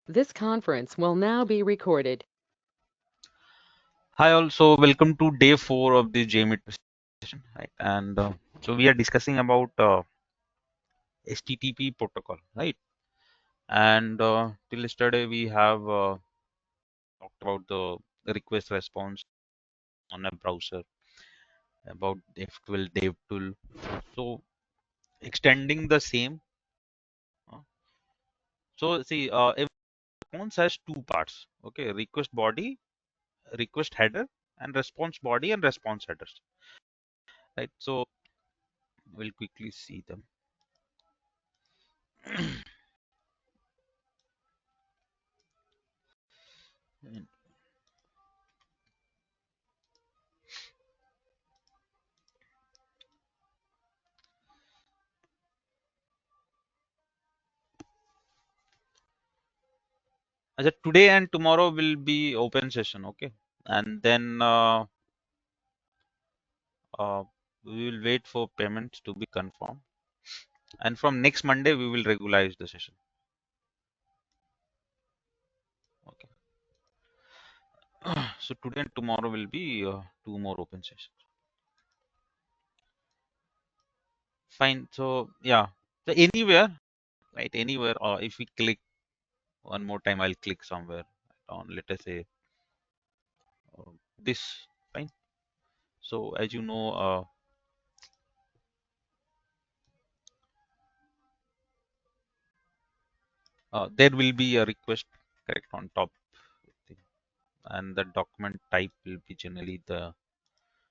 This conference will now be recorded. Hi, also welcome to day 4 of the Jmeter session, right? And so we are discussing about HTTP protocol, right? And till yesterday we have talked about the request response on a browser, about F12 dev tool. So extending the same. uh, so see, every response has two parts. Okay, request body, request header, and response body and response headers, right? So we'll quickly see them. Today and tomorrow will be open session, okay? And then uh, we will wait for payments to be confirmed. And from next Monday, we will regularize the session. Okay. So today and tomorrow will be two more open sessions. Fine. So yeah. So anywhere, right? Anywhere. If we click one more time, I'll click somewhere on. Let us say this. Fine. So as you know, there will be a request correct on top, and the document type will be generally the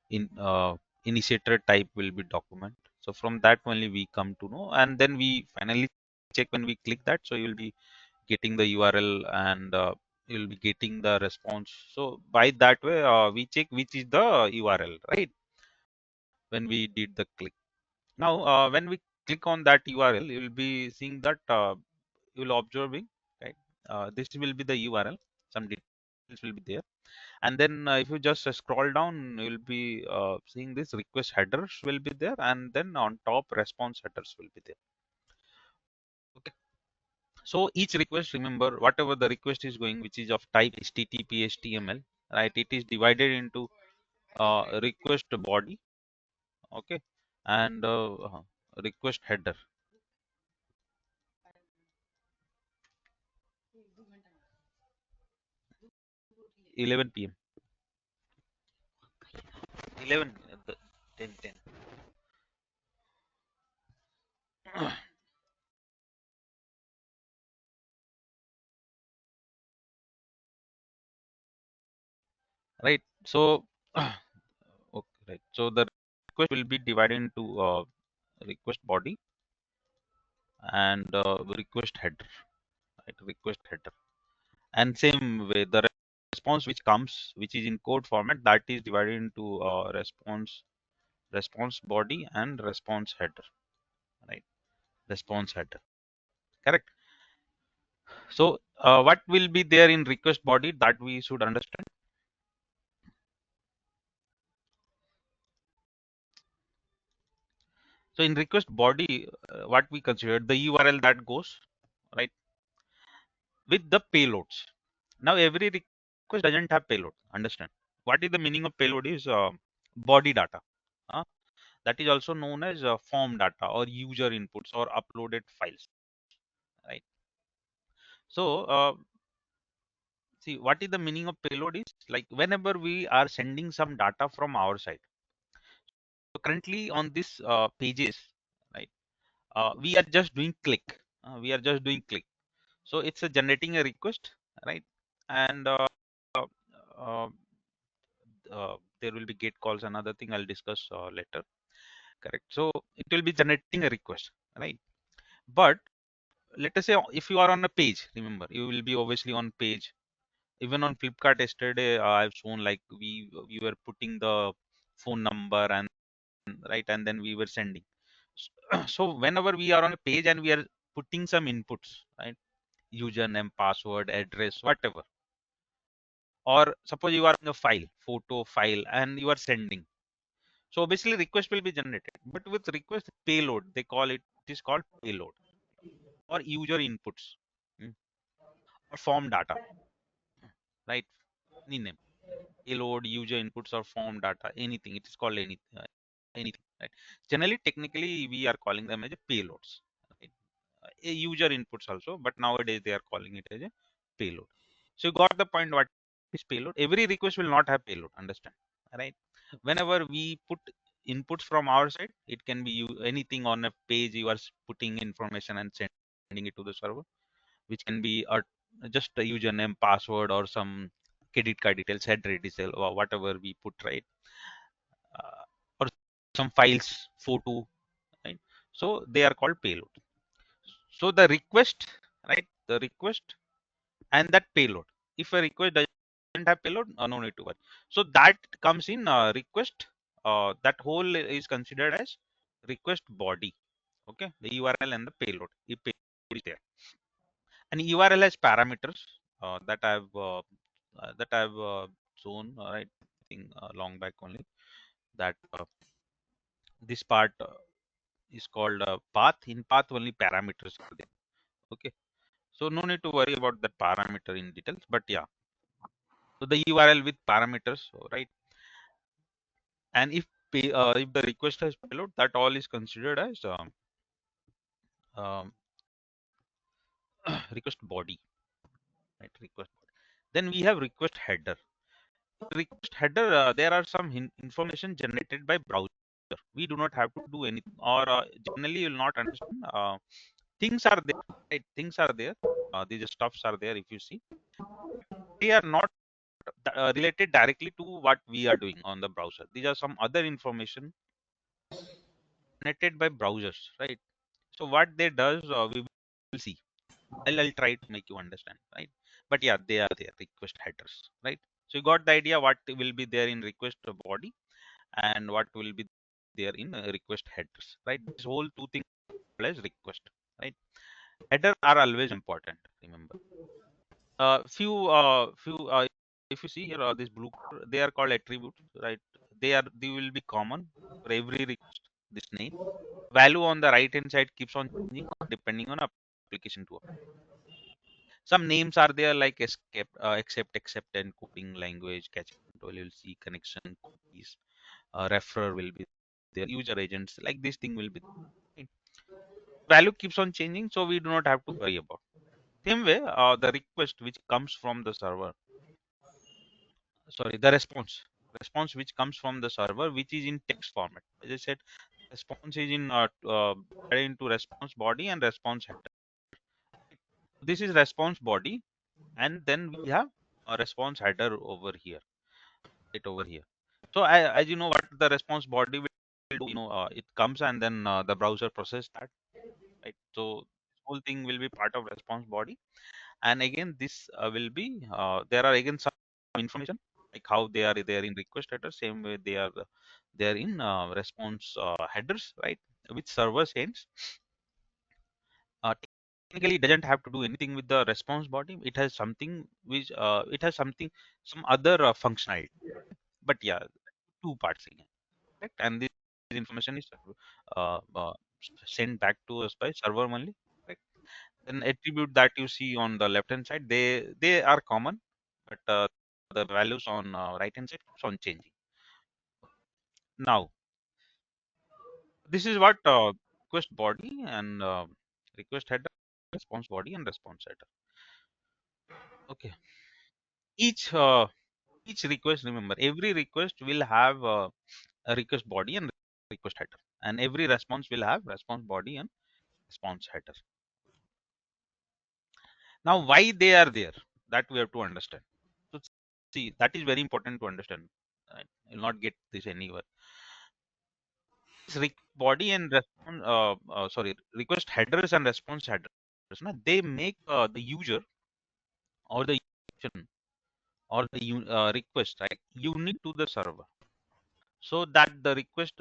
in initiator type will be document. So from that only we come to know, and then we finally check when we click that. So you will be getting the URL, and you will be getting the response. So by that way, we check which is the URL, right? When we did the click. Now, when we click on that URL, you will be seeing that you will observing, right? This will be the URL. Some details will be there. And then if you just scroll down, you'll be seeing this request headers will be there, and then on top response headers will be there. Okay. So each request, remember, whatever the request is going, which is of type HTTP HTML, right? It is divided into request body, okay, and request header. 11 p.m. 11 10 10. Right. So okay, right. So the request will be divided into request body and request header, right? Request header, and same way the response which comes, which is in code format, that is divided into response body and response header, right? Response header, correct? So what will be there in request body that we should understand? So in request body, what we consider the URL that goes, right, with the payloads. Now every request doesn't have payload. Understand what is the meaning of payload is body data. uh, that is also known as form data or user inputs or uploaded files, right? So see, what is the meaning of payload is like whenever we are sending some data from our side. So currently on this pages, right, we are just doing click. So it's a generating a request, right? And uh, there will be gate calls, another thing I'll discuss later, correct? So it will be generating a request, right? But let us say if you are on a page, remember you will be obviously on page. Even on Flipkart yesterday, I've shown like we were putting the phone number and right, and then we were sending. So whenever we are on a page and we are putting some inputs, right? Username, password, address, whatever. Or suppose you are in a file, photo file, and you are sending. So obviously request will be generated, but with request payload, they call it, it is called payload or user inputs. Mm. form data, right? Any name, payload, user inputs, or form data, anything. It is called anything, right? Generally, technically, we are calling them as a payloads. Right? A user inputs also, but nowadays they are calling it as a payload. So you got the point. What is payload? Every request will not have payload. Understand, right? Whenever we put inputs from our side, it can be anything on a page. You are putting information and sending it to the server, which can be just a username, password, or some credit card details, address detail, or whatever we put, right? Or some files, photo, right? So they are called payload. So the request, right? The request and that payload. If a request doesn't have payload, no need to worry. So that comes in request. That whole is considered as request body. Okay, the URL and the payload. The payload is there. And URL has parameters that I've shown, right? I think long back only, that this part is called path. In path only parameters are there. Okay, so no need to worry about that parameter in details. But yeah, so the URL with parameters, right? And if the request has payload, that all is considered as um, request body, right? Request. Then we have request header. Request header, there are some information generated by browser. We do not have to do anything, or generally you will not understand. Things are there, right? Things are there. These stuffs are there. If you see, they are not related directly to what we are doing on the browser. These are some other information generated by browsers, right? So what they does, we will see. I'll try to make you understand, right? But yeah, they are there, request headers, right? So you got the idea what will be there in request body and what will be there in request headers, right? This whole two things as request, right? Header are always important, remember. Few if you see here, this blue color, they are called attributes, right? They will be common for every request. This name value on the right hand side keeps on changing depending on application to apply. Some names are there like escape, accept, encoding language, catch control. You'll see connection cookies, referrer will be there, user agents, like this thing will be there. Value keeps on changing, so we do not have to worry about. Same way, the request which comes from the server, sorry, the response which comes from the server, which is in text format. As I said, response is in divided into response body and response header. This is response body, and then we have a response header over here, right over here. So as you know, what the response body will do, it comes and then the browser process that, right? So whole thing will be part of response body. And again, this will be there are again some information like how they are there in request header, same way they are there in response headers, right? Which server sends. Technically, it doesn't have to do anything with the response body. It has something which some other functionality. But yeah, two parts again, correct? And this information is uh, uh, sent back to us by server only, right? Then attribute that you see on the left hand side, they are common, but the values on right hand side keeps on changing. Now this is what request body and request header, response body and response header. Okay, each uh, each request, remember, every request will have a request body and request header, and every response will have response body and response header. Now why they are there, that we have to understand. So see, that is very important to understand, right? You'll not get this anywhere. This body and response sorry, request headers and response headers, na, they make the user or the function or the request, right, unique to the server, so that the request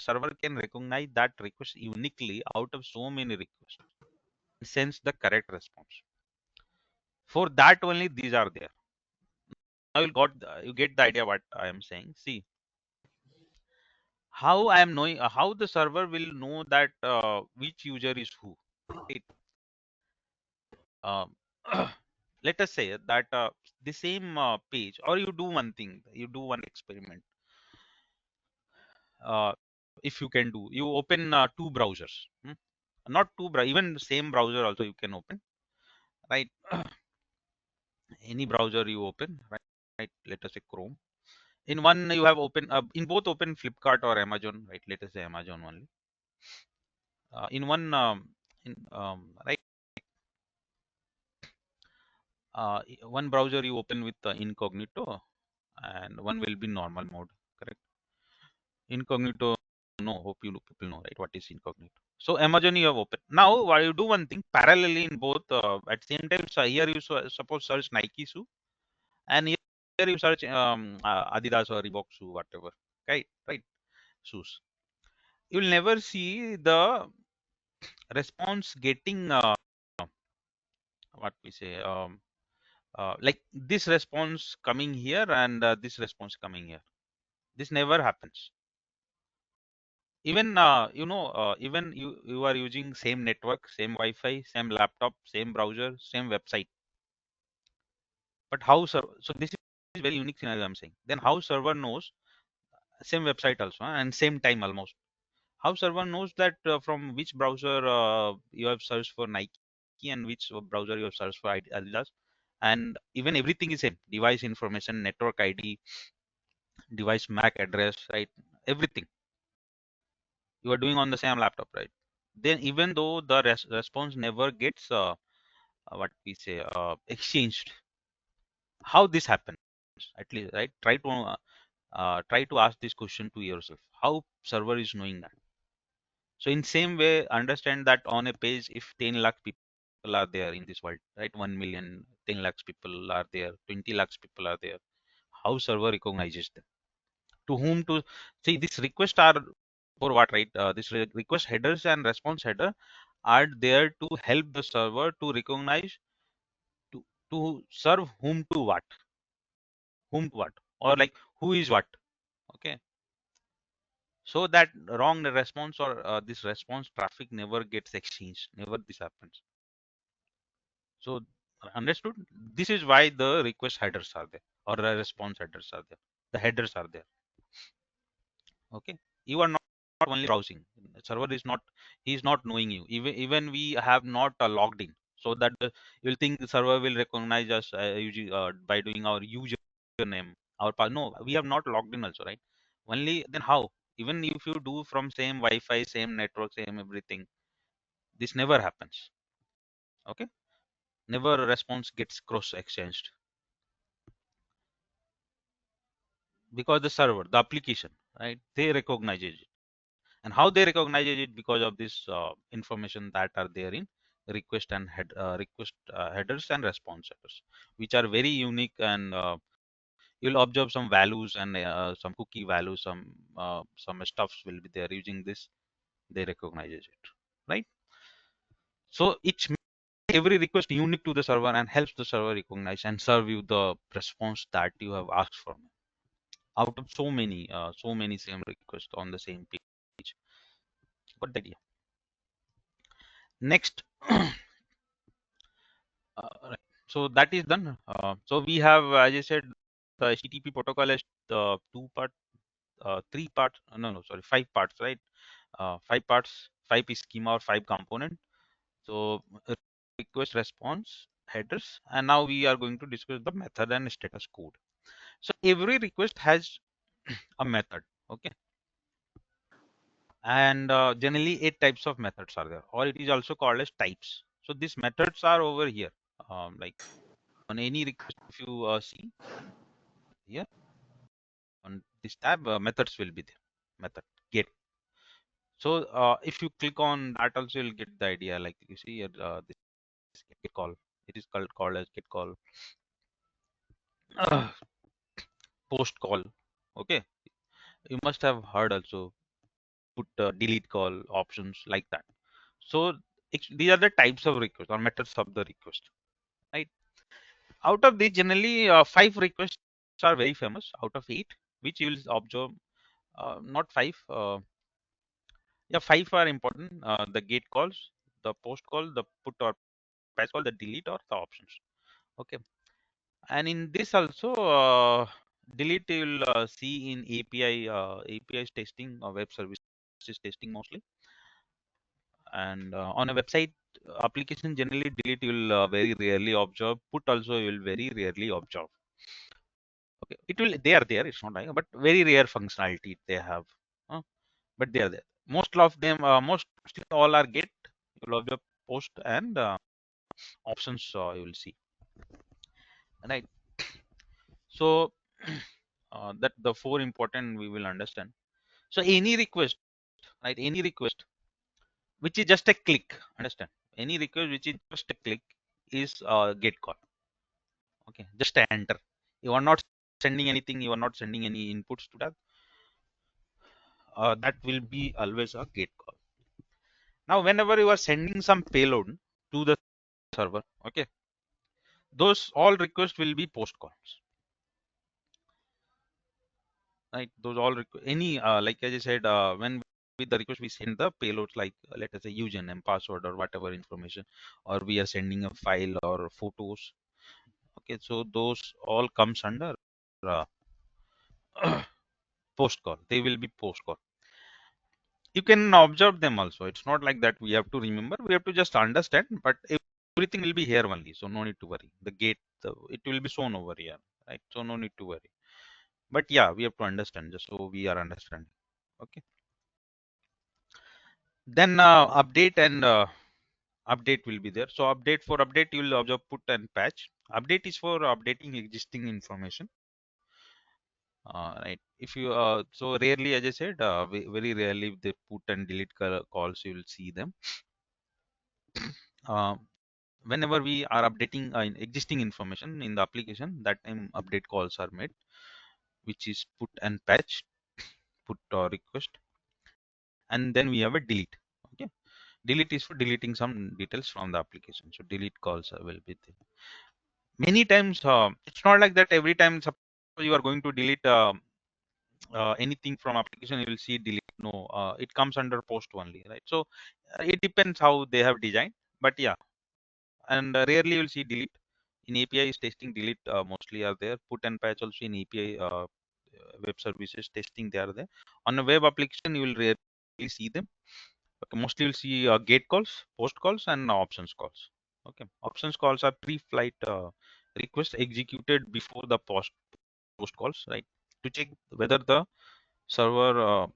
server can recognize that request uniquely out of so many requests and sends the correct response. For that only these are there. Now you get the idea what I am saying. See how I am knowing, how the server will know that which user is who, right? Um, let us say that the same page, or you do one thing, you do one experiment. uh, if you can do, you open two browsers, not even the same browser also you can open, right? Any browser you open, right, let us say Chrome. In one you have open, in both open Flipkart or Amazon, right? Let us say Amazon only. In one right, one browser you open with incognito, and one will be normal mode, correct? Incognito, no, hope you people know, right, what is incognito. So Amazon you have open. Now while you do one thing parallelly in both, at same time, so here you suppose search Nike shoe, and here you search Adidas or Reebok shoe, whatever, right, shoes. You'll never see the response getting what we say, like this response coming here and this response coming here. This never happens. Even even you are using same network, same Wi-Fi, same laptop, same browser, same website, but how so this is very unique scenario I'm saying. Then how server knows same website also, and same time almost, how server knows that from which browser you have searched for Nike and which browser you have searched for Adidas, and even everything is same: device information, network ID, device MAC address, right? Everything you are doing on the same laptop, right? Then even though the response never gets what we say exchanged, how this happens? At least, right? Try to ask this question to yourself: how server is knowing that? So in same way, understand that on a page, if 10 lakh people are there in this world, right? 1 million, 10 lakhs people are there, 20 lakhs people are there. How server recognizes them? To whom to see this request are for what, right? This request headers and response header are there to help the server to recognize, to serve whom to what, or like who is what. Okay, so that wrong response or this response traffic never gets exchanged, never this happens. So understood, this is why the request headers are there, or the response headers are there, the headers are there. Okay, you are not only browsing, the server is not, he is not knowing you, even we have not logged in, so that you'll think the server will recognize us by doing our username, our no, we have not logged in also, right? Only then how, even if you do from same Wi-Fi, same network, same everything, this never happens. Okay, never a response gets cross exchanged, because the server, the application, right, they recognize it. And how they recognize it? Because of this information that are there in request headers and response headers, which are very unique. And you'll observe some values and some cookie values, some stuffs will be there using this, they recognize it, right? So it makes every request unique to the server and helps the server recognize and serve you the response that you have asked for, out of so many same requests on the same page. Got the idea? Next, right. So that is done. So we have, as I said, the HTTP protocol has two part, three parts. No, no, sorry, five parts, right? Five parts, five is schema or five component. So request, response, headers, and now we are going to discuss the method and status code. So every request has a method. Okay, and generally 8 types of methods are there, or it is also called as types. So these methods are over here. Like on any request, if you see here on this tab, methods will be there. Method get. So if you click on that, also you'll get the idea. Like you see here, this get call. It is called as get call. Post call. Okay, you must have heard also, put delete call options like that. So these are the types of request or methods of the request, right? Out of these, generally five requests are very famous out of eight, which you will observe. Not five. Yeah, five are important. The get calls, the post call, the put or patch call, the delete, or the options. Okay, and in this also delete you will see in APIs testing or web services testing mostly, and on a website application generally delete you will very rarely observe. Put also you will very rarely observe. Okay, it will they are there. It's not like, but very rare functionality they have. But they are there. Most of them, mostly all are get. You will observe post and options. You will see, right? So that the four important we will understand. So any request, right? Any request which is just a click. Understand? Any request which is just a click is get call. Okay, just a enter. You are not sending anything. You are not sending any inputs to that. That will be always a get call. Now, whenever you are sending some payload to the server, okay, those all requests will be post calls, right? Those all any like as I said, when with the request we send the payloads like let us say username, password, or whatever information, or we are sending a file or photos. Okay, so those all comes under uh, post call. They will be post call. You can observe them also. It's not like that we have to remember. We have to just understand. But everything will be here only, so no need to worry. The gate, it will be shown over here, right? So no need to worry. But yeah, we have to understand just so we are understanding. Okay. Then update and update will be there. So update for update you will observe put and patch. Update is for updating existing information. Right. If you so rarely, as I said, very rarely they put and delete calls. You will see them. Uh, Whenever we are updating existing information in the application, that time update calls are made, which is put and patch, put or request, and then we have a delete. Okay, delete is for deleting some details from the application. So delete calls will be there. Many times it's not like that every time suppose you are going to delete anything from application you will see delete. No, it comes under post only, right? So it depends how they have designed, but yeah, and rarely you will see delete. In API is testing, delete mostly are there. Put and patch also in API web services testing they are there. On a web application you will rarely see them. Okay, mostly you'll see gate calls, post calls, and options calls. Okay, options calls are pre-flight requests executed before the post calls, right? To check whether the server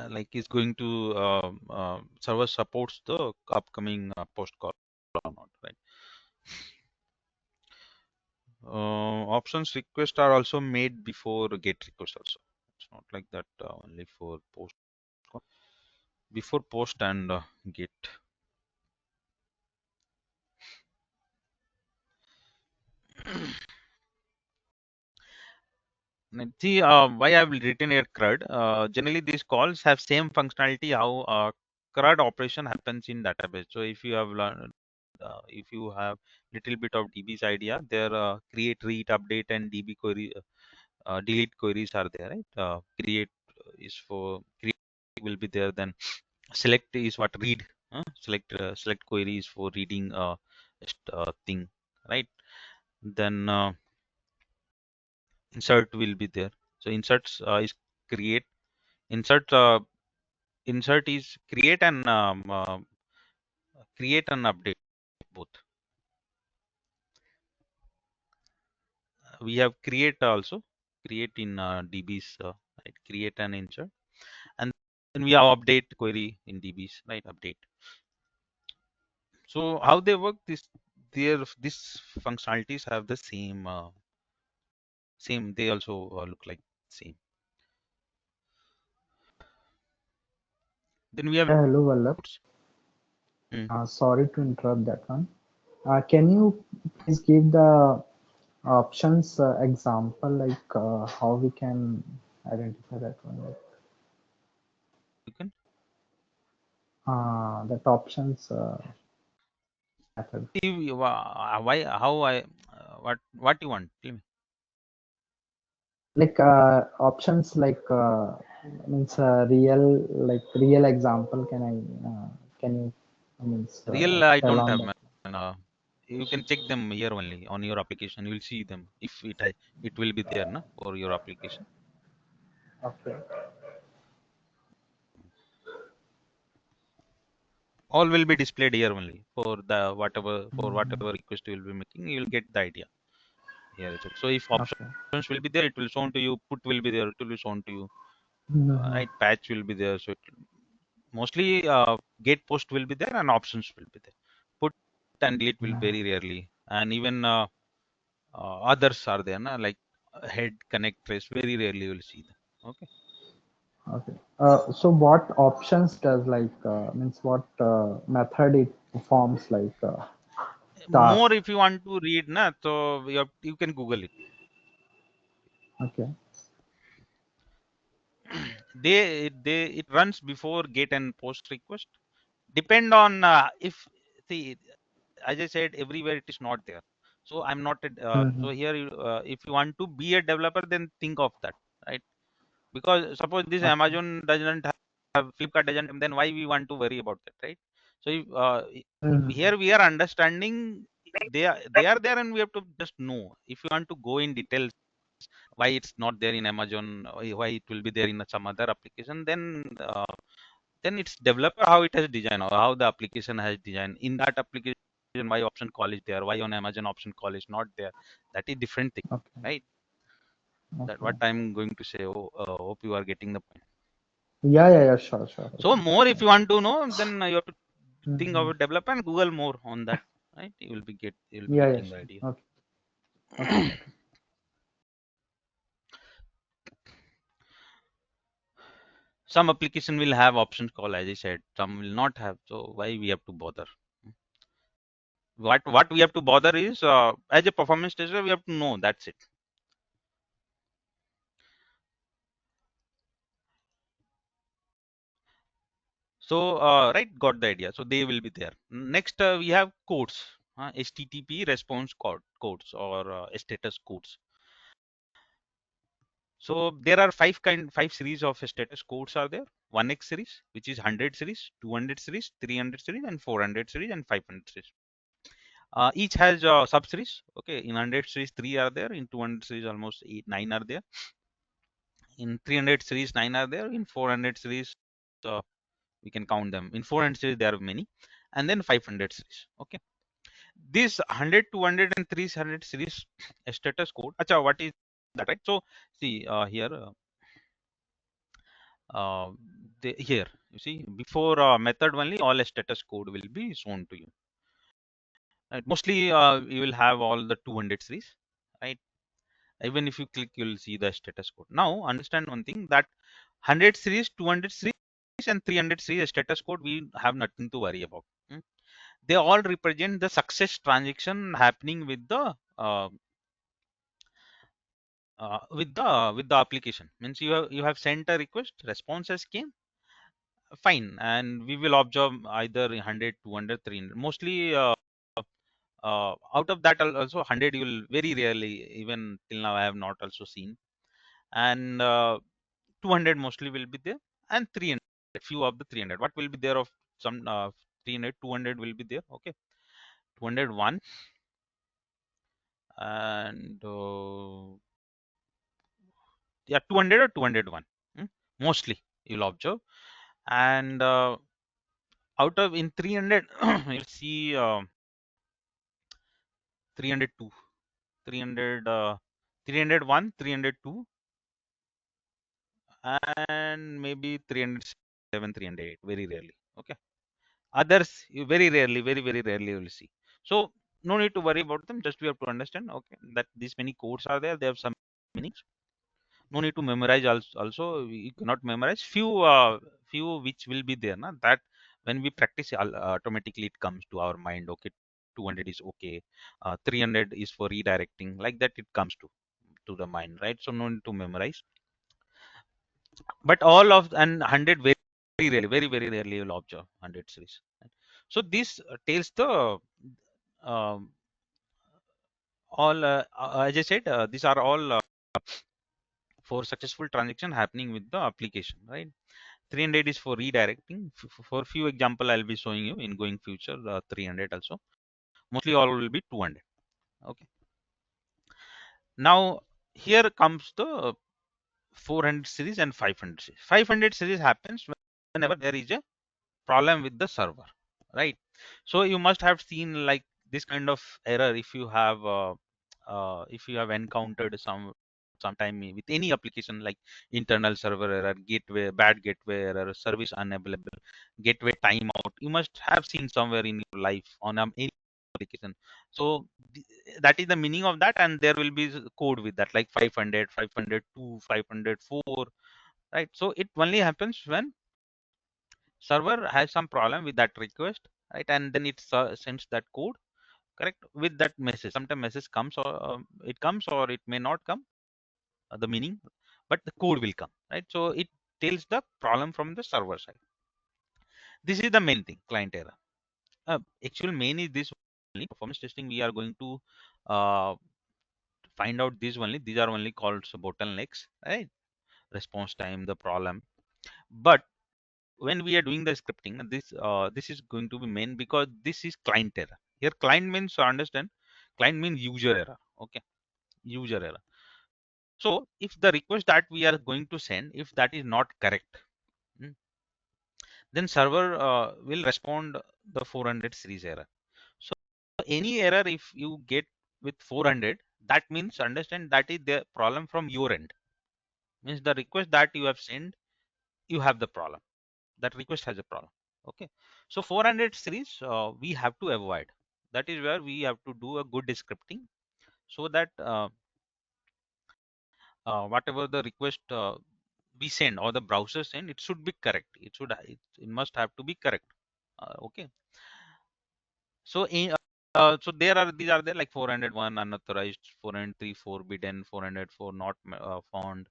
like is going to server supports the upcoming post call or not, right? Options request are also made before get request also. It's not like that only for post. Before post and get. See why I've written here CRUD. Generally, these calls have same functionality how CRUD operation happens in database. So if you have learned, if you have little bit of DB's idea, there create, read, update, and DB query, delete queries are there, right? Create is for create will be there. Then select is what read. Select query is for reading thing, right? Then insert will be there. So inserts is create. Insert insert is create and update both. We have create also, create in DBs, right? Create and insert, and then we have update query in DBs, right? Update. So how they work? These functionalities have the same. They also look like same. Then we have Hello, Vallabh. inputs. Hmm. Sorry to interrupt that one. Can you please give the options example, like how we can identify that one? Like, You can that options method. see why how I what you want. Tell me. Like options like means real example. Can you means Real I tell don't on have that? man. you can check them here only on your application. You will see them if it will be there na, for your application. Okay. All will be displayed here only for the Mhm. whatever request you will be making. You will get the idea here itself. So if Okay. options will be there, it will shown to you. Put will be there, it will be shown to you. Mhm. Right, patch will be there. So mostly get post will be there and options will be there. Put and delete will Mhm. very rarely, and even others are there na, like head connect trace very rarely you will see them. Okay. Okay. So what options does means what method it performs More task? if you want to read na, so you can Google it. Okay. They it runs before get and post request. Depend on if see, as I said, everywhere it is not there. So I'm not so Mhm. here if you want to be a developer, then think of that, right? Because suppose this Okay. Amazon doesn't have, Flipkart doesn't, then why we want to worry about that, right? So if, Mhm. here we are understanding they are there, and we have to just know. If you want to go in details why it's not there in Amazon, why it will be there in some other application, then it's developer how it has designed, or how the application has designed in that application, why option call is there, why on Amazon option call is not there. That is different thing, Okay. right? That Okay. what I'm going to say. Oh, hope you are getting the point. Yeah, yeah, yeah. Sure, sure. So Okay. more if you Okay. want to know, then you have to think Mhm. about developer and Google more on that, right? You will be Yeah, yeah. getting the Sure. idea. Okay. Okay. Got it. Some application will have options call, as I said, some will not have. So why we have to bother? What we have to bother is as a performance tester, we have to know, that's it. So right, got the idea. So they will be there. Next we have codes, HTTP response codes, or status codes. So there are five series of status codes are there. 1x series, which is 100 series, 200 series, 300 series, and 400 series, and 500 series. Each has sub series. Okay, in 100 series 3 are there. In 200 series almost 9 are there. In 300 series 9 are there. In 400 series uh, we can count them. In 400 series there are many, and then 500 series. Okay, this 100, 200, and 300 series status code. Acha, what is that, right? So see here. Uh, Here you see, before method only, all status code will be shown to you, right? Mostly you will have all the 200 series, right? Even if you click, you will see the status code. Now understand one thing, that 100 series, 200 series, and 300 series status code, we have nothing to worry about. They all represent the success transaction happening with the application. Means you have sent a request, response has came, fine, and we will observe either 100, 200, 300. Mostly out of that also 100 you will very rarely, even till now I have not also seen, and 200 mostly will be there, and 300, few of the 300. What will be there of some 300, 200 will be there. Okay, 201 and yeah, 200 or 201, mostly you'll observe. And out of in 300 you'll see 302, 300 301, 302, and maybe 307, 308, very rarely. Okay, others you very rarely, very rarely you will see. So no need to worry about them, just we have to understand, okay, that these many codes are there, they have some meanings. No need to memorize. Also you cannot memorize few which will be there na, that when we practice automatically it comes to our mind. Okay, 200 is okay, 300 is for redirecting, like that it comes to the mind, right? So no need to memorize. But all of, and 100 very rarely, very rarely you'll observe 100 series, right? So this tells the um, all as I said, these are all for successful transaction happening with the application, right? 300 is for redirecting. For few example I'll be showing you in going future, 300 also. Mostly all will be 200. Okay. Now here comes the 400 series and 500 series. 500 series happens whenever there is a problem with the server, right? So you must have seen like this kind of error if you have encountered sometime with any application like internal server error, gateway bad gateway error, service unavailable, gateway timeout. You must have seen somewhere in your life on any application. So that is the meaning of that, and there will be code with that like 500, 502, 504, right? So it only happens when server has some problem with that request, right? And then it sends that code, correct, with that message. Sometimes message comes or it comes or it may not come, the meaning, but the code will come, right? So it tells the problem from the server side. This is the main thing, client error. Actual main is this only. Performance testing, we are going to find out these only. These are only called bottlenecks, right? Response time, the problem. But when we are doing the scripting, this is going to be main because this is client error. Here client means, understand, client means user error. Okay, user error. So if the request that we are going to send, if that is not correct, mm, then server will respond the 400 series error. So any error if you get with 400, that means, understand, that is the problem from your end. Means the request that you have sent, you have the problem. That request has a problem. Okay, so 400 series we have to avoid. That is where we have to do a good scripting, so that whatever the request we send or the browser send, it should be correct. It must have to be correct. Okay, so so there are, these are there like 401 unauthorized, 403 forbidden, 404 not found,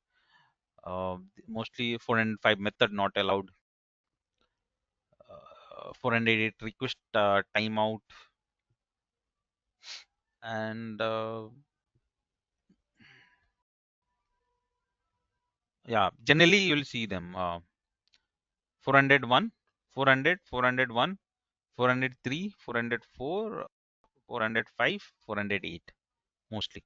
mostly 405 method not allowed, 408 request timeout, and yeah, generally you'll see them 401, 400, 401, 403, 404, 405, 408 mostly.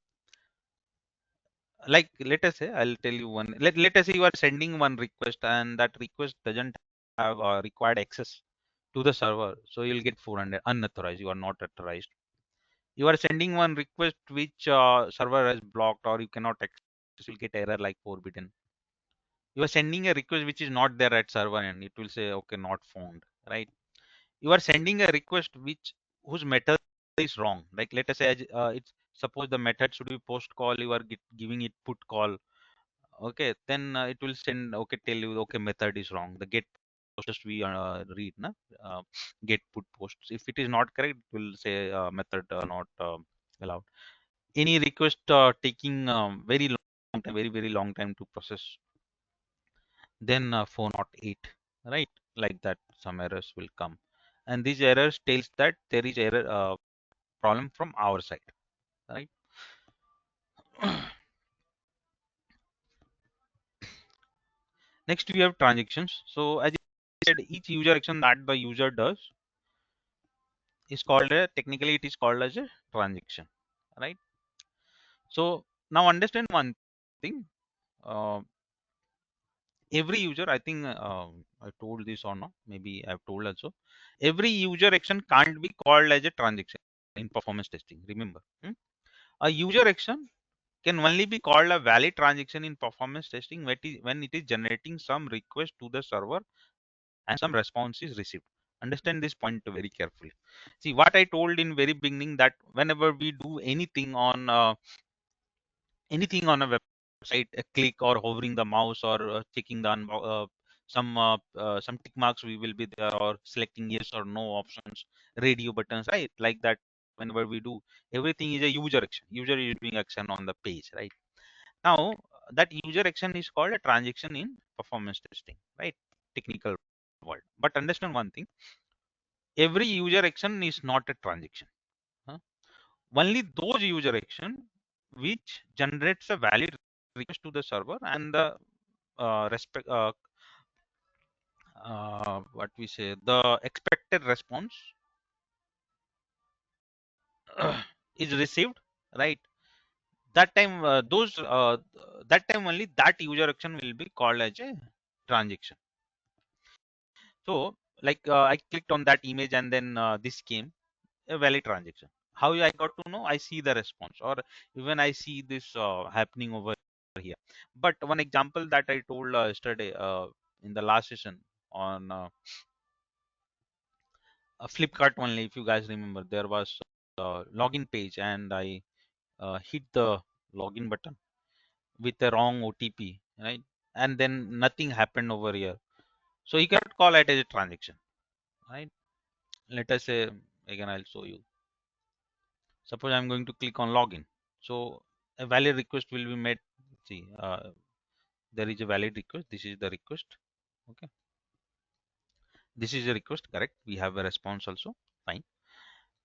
Like let us say, I'll tell you one. Let us say you are sending one request and that request doesn't have required access to the server, so you'll get 400 unauthorized. You are not authorized. You are sending one request which server has blocked or you cannot access. You'll get error like forbidden. You are sending a request which is not there at server and it will say okay, not found, right? You are sending a request which whose method is wrong. Like let us say it's suppose the method should be post call, you are giving it put call. Okay, then it will send, okay, tell you okay, method is wrong. The get post just we read na, get put posts. If it is not correct, it will say method not allowed. Any request taking very long time, very long time to process, then 408, right? Like that some errors will come, and these errors tells that there is error problem from our side, right? Next we have transactions. So as I said, each user action that the user does is called a, technically it is called as a transaction, right? So now understand one thing. uh, every user, I think I told this or not, maybe I've told also, every user action can't be called as a transaction in performance testing, remember. A user action can only be called a valid transaction in performance testing when it is generating some request to the server and some response is received. Understand this point very carefully. See what I told in very beginning, that whenever we do anything on a website, a click or hovering the mouse or checking the some tick marks we will be there, or selecting yes or no options, radio buttons, right? Like that, whenever we do, everything is a user action. User is doing action on the page, right? Now that user action is called a transaction in performance testing, right? Technical world. But understand one thing, every user action is not a transaction. huh? Only those user action which generates a valid request to the server, and the respect what we say, the expected response is received, right? That time that time only that user action will be called as a transaction. So like I clicked on that image and then this came a valid transaction. How I got to know? I see the response, or even I see this happening over here. But one example that I told yesterday in the last session on Flipkart only, if you guys remember, there was a login page and I hit the login button with a wrong OTP, right? And then nothing happened over here. So you cannot call it as a transaction, right? Let us say, again, I'll show you. Suppose I'm going to click on login. So a valid request will be made. See, there is a valid request. This is the request. Okay. This is a request, correct? We have a response also. Fine.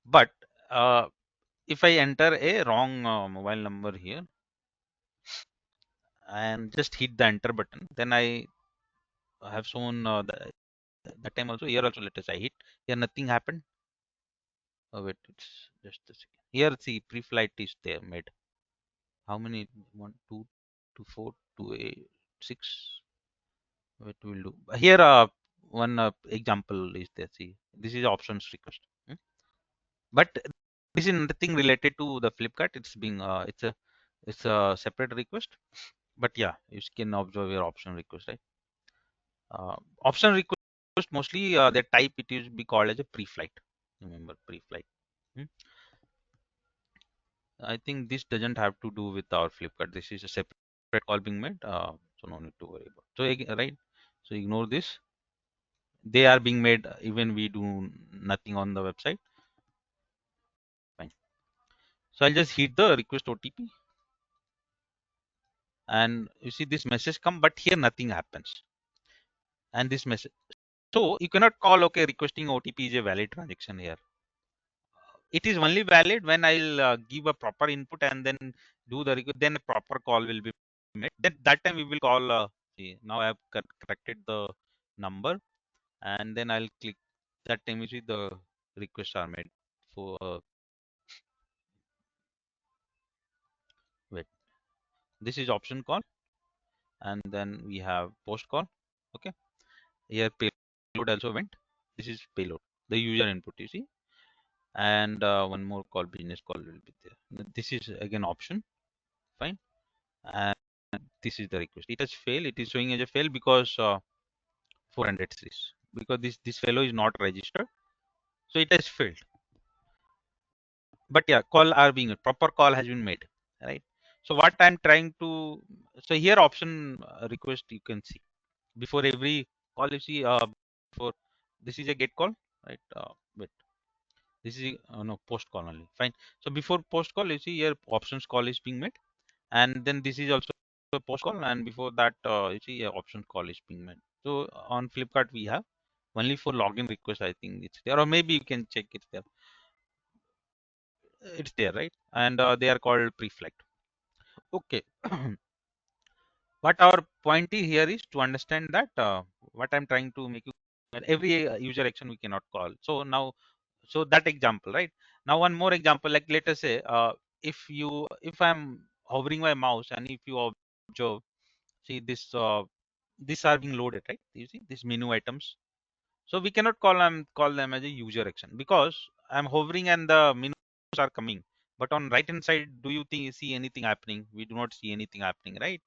But if I enter a wrong mobile number here and just hit the enter button, then I have shown that time also. Here also, let us I hit. Here nothing happened. Oh wait, it's just a second. Here see pre-flight is there made. How many? One, two, two, four, two, eight, six. What will do here? One example is there. See, this is options request. But this is nothing related to the Flipkart. It's being it's a separate request. But yeah, you can observe your option request, right? Option request mostly the type it is be called as a pre-flight. Remember pre-flight. Hmm? I think this doesn't have to do with our Flipkart. This is a separate call being made, so no need to worry about. So right, so ignore this. They are being made even we do nothing on the website. Fine. So I'll just hit the request OTP, and you see this message come, but here nothing happens. And this message, so you cannot call okay requesting OTP is a valid transaction here. It is only valid when I'll give a proper input and then do the request, then a proper call will be made. Then that time we will call. See, now I have corrected the number, and then I'll click. That time you see the requests are made for. Wait, this is option call, and then we have post call. Okay, here payload also went. This is payload, the user input. You see, and one more call, business call will be there. This is again option. Fine, and this is the request. It has failed. It is showing as a fail because 400 series, because this fellow is not registered, so it has failed. But yeah, call are being proper call has been made, right? So what I'm trying to, so here option request you can see before every call you see for this is a get call, right? Wait, this is no post call only. Fine. So before post call you see here options call is being made, and then this is also a post call, and before that you see option call is being made. So on Flipkart we have only for login request. I think it's there, or maybe you can check it there. It's there, right? And they are called pre-flight. Okay. What our point here is to understand that what I'm trying to make you, every user action we cannot call. So now, so that example, right? Now one more example, like let us say if I'm hovering my mouse and if you observe, see this these are being loaded, right? You see these menu items. So we cannot call them as a user action because I'm hovering and the menus are coming. But on right hand side, do you see anything happening? We do not see anything happening, right?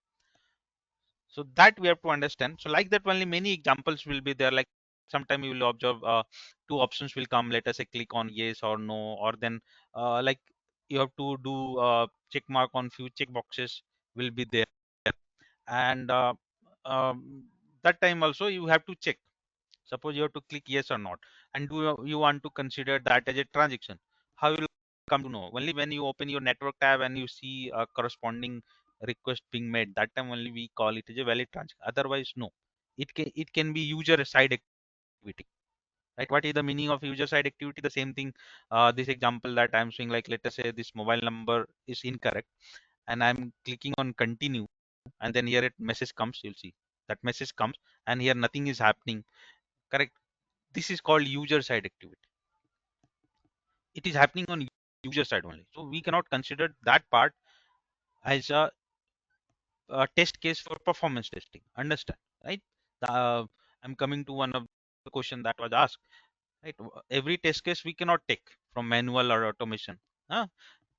So that we have to understand. So like that only many examples will be there. Like sometime you will observe two options will come. Let us say click on yes or no, or then like you have to do check mark on few check boxes will be there. And that time also you have to check. Suppose you have to click yes or not, and do you want to consider that as a transaction? How you will come to know? Only when you open your network tab and you see a corresponding request being made, that time only we call it as a valid transaction. Otherwise, no. It can be user side activity, right? What is the meaning of user side activity? The same thing. This example that I'm showing, like let us say this mobile number is incorrect, and I'm clicking on continue, and then here it message comes. You'll see that message comes, and here nothing is happening. Correct. This is called user side activity. It is happening on user side only. So we cannot consider that part as a test case for performance testing. Understand, right? I'm coming to one of the question that was asked. Right, every test case we cannot take from manual or automation. Huh?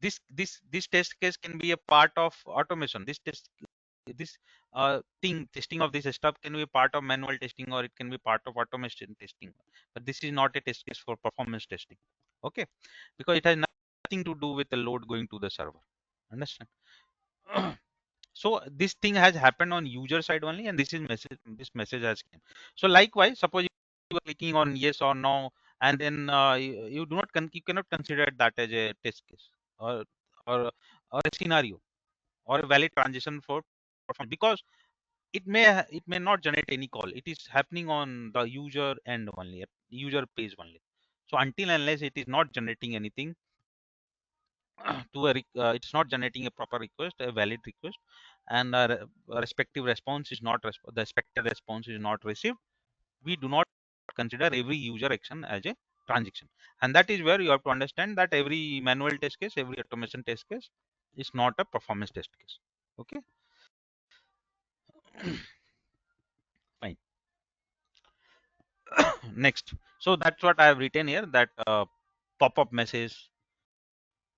This test case can be a part of automation. This testing of this stuff can be a part of manual testing, or it can be part of automation testing. But this is not a test case for performance testing. Okay, because it has nothing to do with the load going to the server. Understand? So this thing has happened on user side only, and this message has came. So likewise, suppose you are clicking on yes or no, and then you do not you cannot consider that as a test case, or or or a scenario, or a valid transition for performance, because it may not generate any call. It is happening on the user end only, user page only. So until unless it is not generating anything it's not generating a proper request, a valid request, and a respective response is not the expected response is not received, we do not consider every user action as a transaction. And that is where you have to understand that every manual test case, every automation test case is not a performance test case. Okay. Fine. Next, so that's what I have written here, that pop-up message,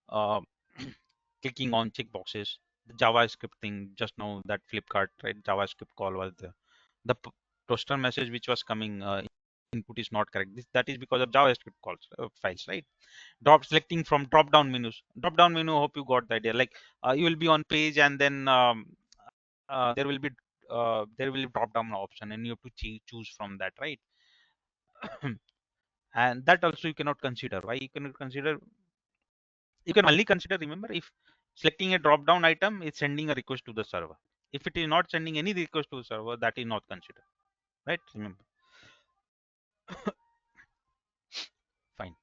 uh, clicking on checkboxes, the JavaScript thing just now, that Flipkart, right? JavaScript call was there. The toaster message which was coming, input is not correct. That is because of JavaScript calls, files, right? Selecting from drop down menus. Drop down menu, hope you got the idea. Like you will be on page, and then there will be drop down option, and you have to choose from that, right? And that also you cannot consider. Why you cannot consider? You can only consider, remember, if selecting a drop down item is sending a request to the server. If it is not sending any request to the server, that is not considered, right? Remember. Fine.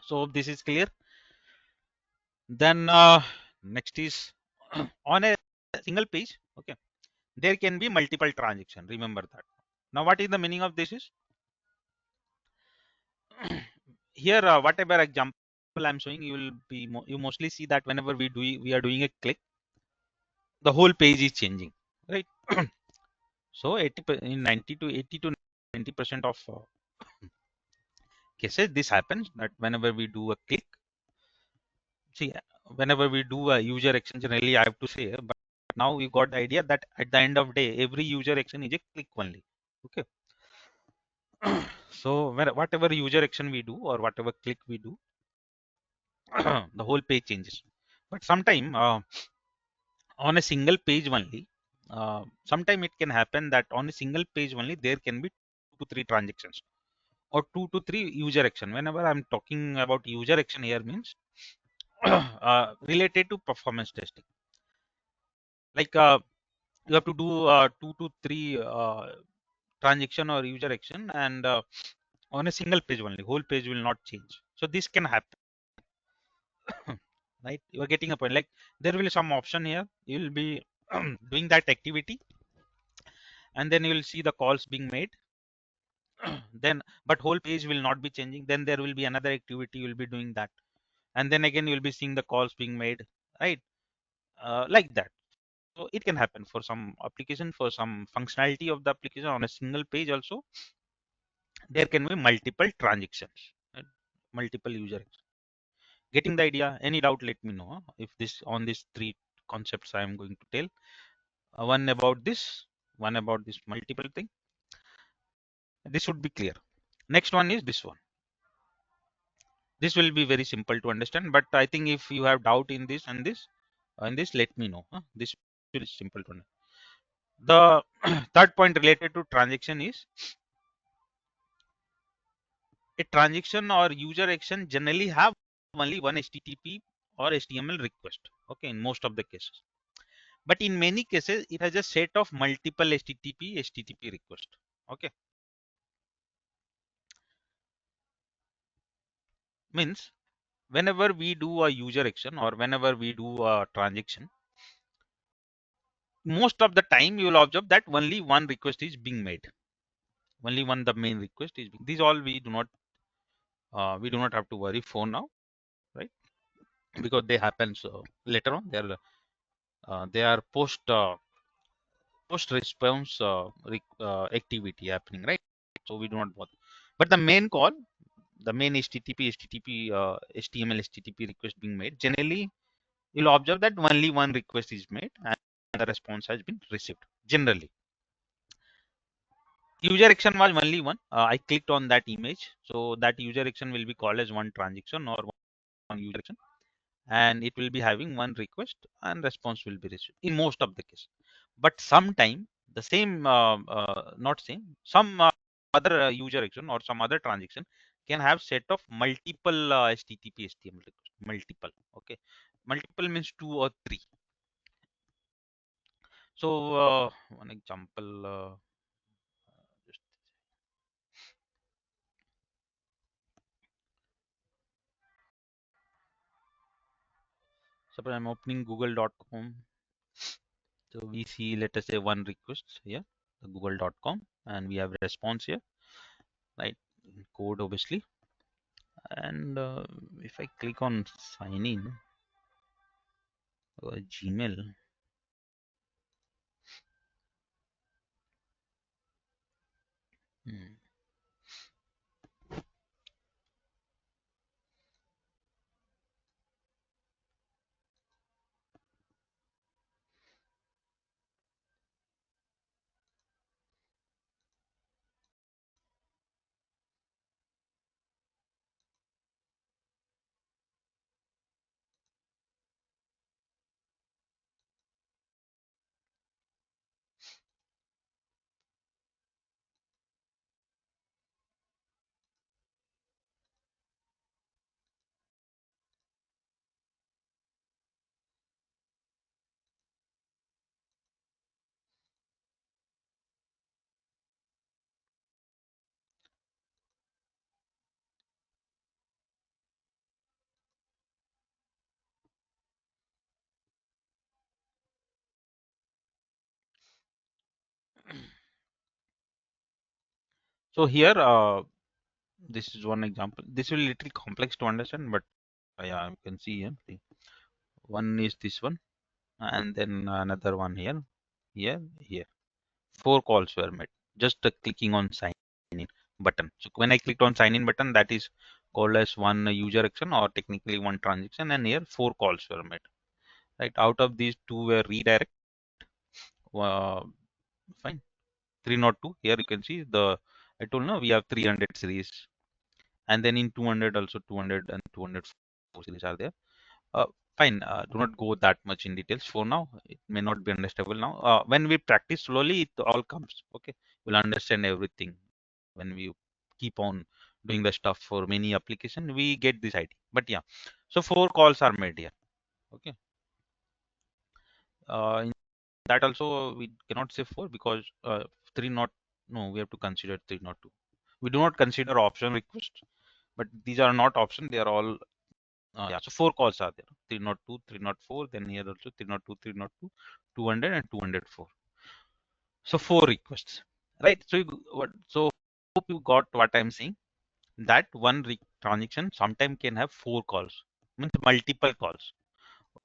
So this is clear. Then next is on a single page, okay, there can be multiple transaction. Remember that. Now what is the meaning of this is, here whatever example I'm showing, you will be you mostly see that whenever we are doing a click, the whole page is changing, right? So 90 to 80 to 90% of cases this happens, that whenever we do a click, see, whenever we do a user action, generally I have to say, but now you got the idea that at the end of day, every user action is a click only. Okay. So whatever user action we do, or whatever click we do, the whole page changes. But sometime on a single page only, sometime it can happen that on a single page only there can be 2 to 3 transactions, or 2 to 3 user action. Whenever I'm talking about user action here, means related to performance testing. Like you have to do 2 to 3 transaction or user action, and on a single page only, whole page will not change. So this can happen. Right, you are getting a point. Like there will be some option here, you will be doing that activity, and then you will see the calls being made. Then but whole page will not be changing. Then there will be another activity, you will be doing that, and then again you will be seeing the calls being made, right? Like that. So it can happen for some application, for some functionality of the application on a single page also. There can be multiple transactions, right? Multiple user. Getting the idea? Any doubt, let me know, if this on these 3 concepts I am going to tell. One about this, one about this multiple thing. This should be clear. Next one is this one. This will be very simple to understand, but I think if you have doubt in this and this, let me know. This is simple to understand. The third point related to transaction is, a transaction or user action generally have only one HTTP or HTML request. Okay, in most of the cases. But in many cases, it has a set of multiple HTTP request. Okay. Means whenever we do a user action, or whenever we do a transaction, most of the time you will observe that only one request is being made. Only one, the main request is being. These all we do not have to worry for now. because they happen later on. They are post response activity happening, right? So we do not bother. But the main call, the main HTTP, HTML, HTTP request being made, generally you'll observe that only one request is made and the response has been received. Generally, user action was only one. I clicked on that image, so that user action will be called as one transaction or one user action, and it will be having one request and response will be received in most of the case. But sometime the same not same, some other user action or some other transaction can have set of multiple HTTP HTML requests. Multiple, okay, multiple means two or three. So one example, just suppose I'm opening google.com. So we see, let us say, one request here, the google.com, and we have a response here, right? Code obviously. And if I click on sign in Gmail, hmm, so here this is one example. This will little complex to understand, but yeah, you can see here. See, one is this one, and then another one here, here, here. Four calls were made. Just clicking on sign in button. So when I clicked on sign in button, that is called as one user action or technically one transaction, and here four calls were made. Right. Out of these, two were redirect. Uh, Fine. 302. Here you can see the, I told no, we have 300 series, and then in 200 also 200 and 204 series are there. Fine. Do not go that much in details for now. It may not be understandable now. When we practice slowly, it all comes. Okay, we'll understand everything. When we keep on doing the stuff for many application, we get this idea. But yeah, so four calls are made here. Okay. In that also we cannot say four because three not, no, we have to consider three not two. We do not consider option requests, but these are not option. They are all yeah. So four calls are there: 302, 304. Then here also 302, 302, 200, and 204. So four requests, right? So so hope you got what I'm saying. That one transaction sometime can have four calls, means multiple calls.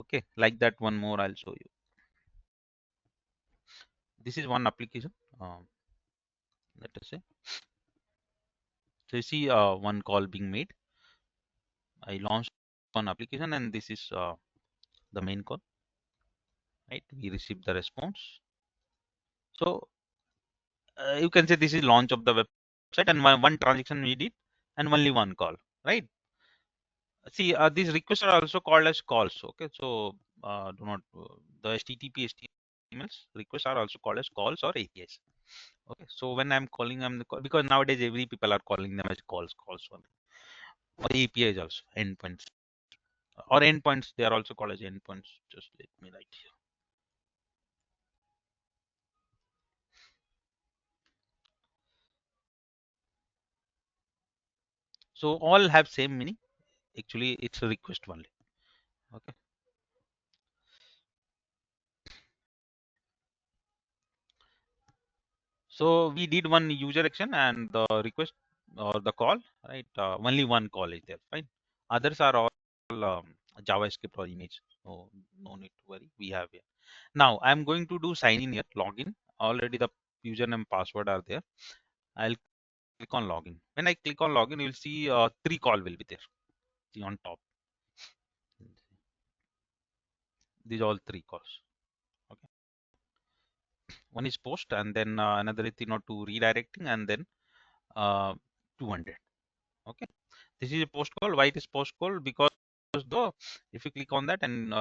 Okay, like that. One more I'll show you. This is one application. Let us say. So you see one call being made. I launched one application, and this is the main call. Right, we received the response. So you can say this is launch of the website, and one transaction we did, and only one call. Right. See, these requests are also called as calls. Okay, so do not the HTTP HTMLs requests are also called as calls or APIs. Okay, so when I'm calling them because nowadays every people are calling them as calls only, or APIs also endpoints or endpoints. They are also called as endpoints. Just let me write here. So all have same meaning. Actually, it's a request only. Okay. So we did one user action and the request or the call, right? Only one call is there. Fine. Others are all JavaScript or image. So no need to worry. We have here. Now I'm going to do sign in here, login. Already the username password are there. I'll click on login. When I click on login, you'll see 3 call will be there. See on top. These all 3 calls. Okay. One is post, and then another is to redirecting, and then 200. Okay. This is a post call. Why it is post call? Because the if you click on that and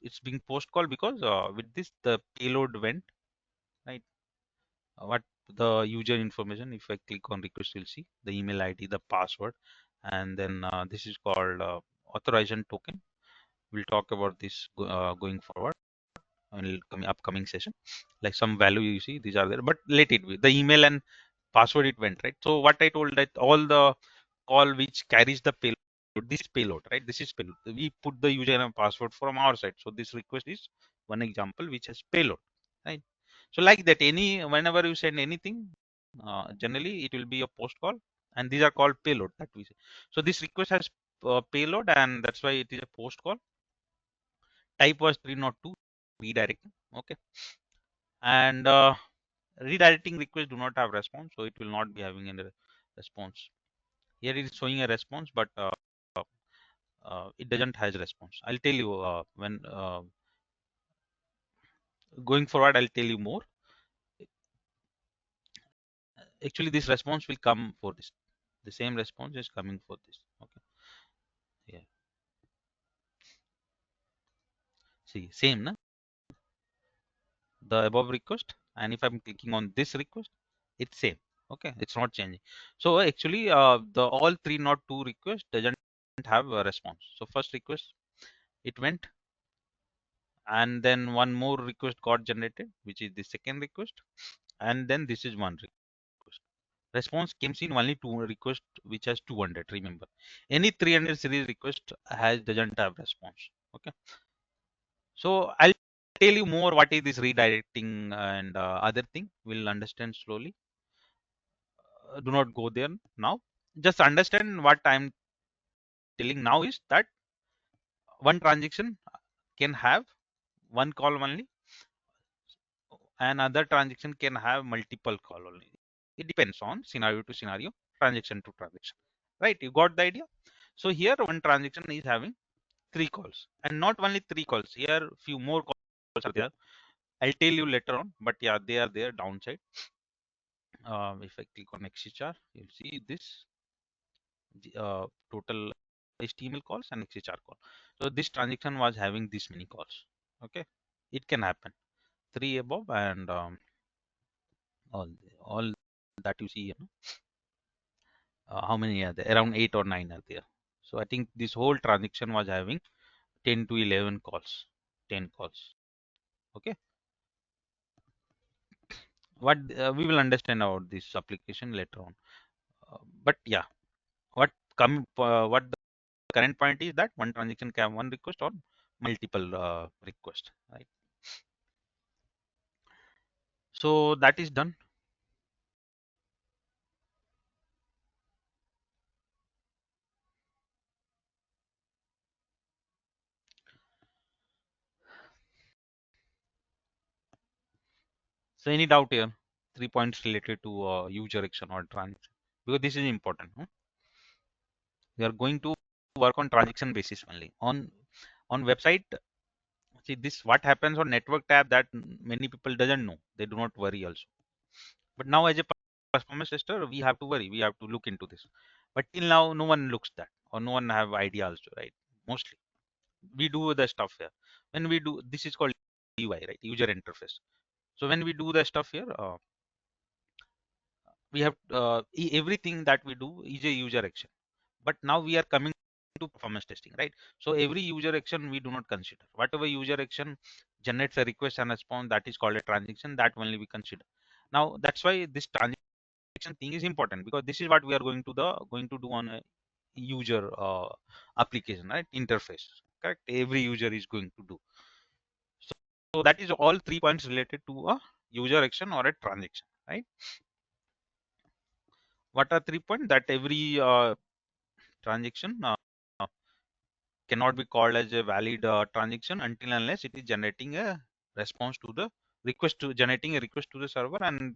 it's being post call because with this the payload went right. What the user information? If I click on request, you'll see the email ID, the password, and then this is called authorization token. We'll talk about this going forward in upcoming session. Like some value you see, these are there, but let it be the email and password it went right. So what I told that all the call which carries the payload, this payload, right? This is payload. We put the username and password from our side. So this request is one example which has payload, right? So like that, whenever you send anything, generally it will be a post call, and these are called payload that we say. So this request has payload, and that's why it is a post call. Type was 302 redirecting. Okay, and redirecting request do not have response, so it will not be having any response. Here it is showing a response, but it doesn't has response. I'll tell you when going forward. I'll tell you more. Actually, this response will come for this. The same response is coming for this. Okay. Yeah. See, same, na? The above request, and if I'm clicking on this request, it's same. Okay, it's not changing. So actually, the all 302 request doesn't have a response. So first request it went, and then one more request got generated, which is the second request, and then this is one request. Response comes in only two request which has 200. Remember, any 300 series request has doesn't have response. Okay, so I'll tell you more what is this redirecting and other thing. We'll understand slowly. Do not go there now. Just understand what I'm telling now is that one transaction can have one call only, and other transaction can have multiple call only. It depends on scenario to scenario, transaction to transaction. Right? You got the idea? So here one transaction is having 3 calls, and not only 3 calls. Here few more calls are there. I'll tell you later on, but yeah, they are there downside. If I click on XHR, you'll see this total HTML calls and XHR call. So this transaction was having this many calls. Okay, it can happen. 3 above and all that you see. How many are there? Around 8 or 9 are there. So I think this whole transaction was having 10 to 11 calls, 10 calls. Okay, what we will understand about this application later on. But yeah, what the current point is that one transaction can have one request or multiple request, right? So that is done. So any doubt here? 3 points related to user action or transaction, because this is important. We are going to work on transaction basis only on website. See this what happens on network tab that many people doesn't know. They do not worry also. But now as a performance tester, we have to worry. We have to look into this. But till now, no one looks that or no one have idea also, right? Mostly we do the stuff here. When we do this is called UI, right? User interface. So when we do the stuff here, we have everything that we do is a user action. But now we are coming to performance testing, right? So every user action we do not consider. Whatever user action generates a request and response, that is called a transaction, that only we consider. Now that's why this transaction thing is important, because this is what we are going to do on a user application, right? Interface, correct? Every user is going to do. So that is all 3 points related to a user action or a transaction, right? What are 3 points? That every transaction cannot be called as a valid transaction until unless it is generating a response to the request to generating a request to the server and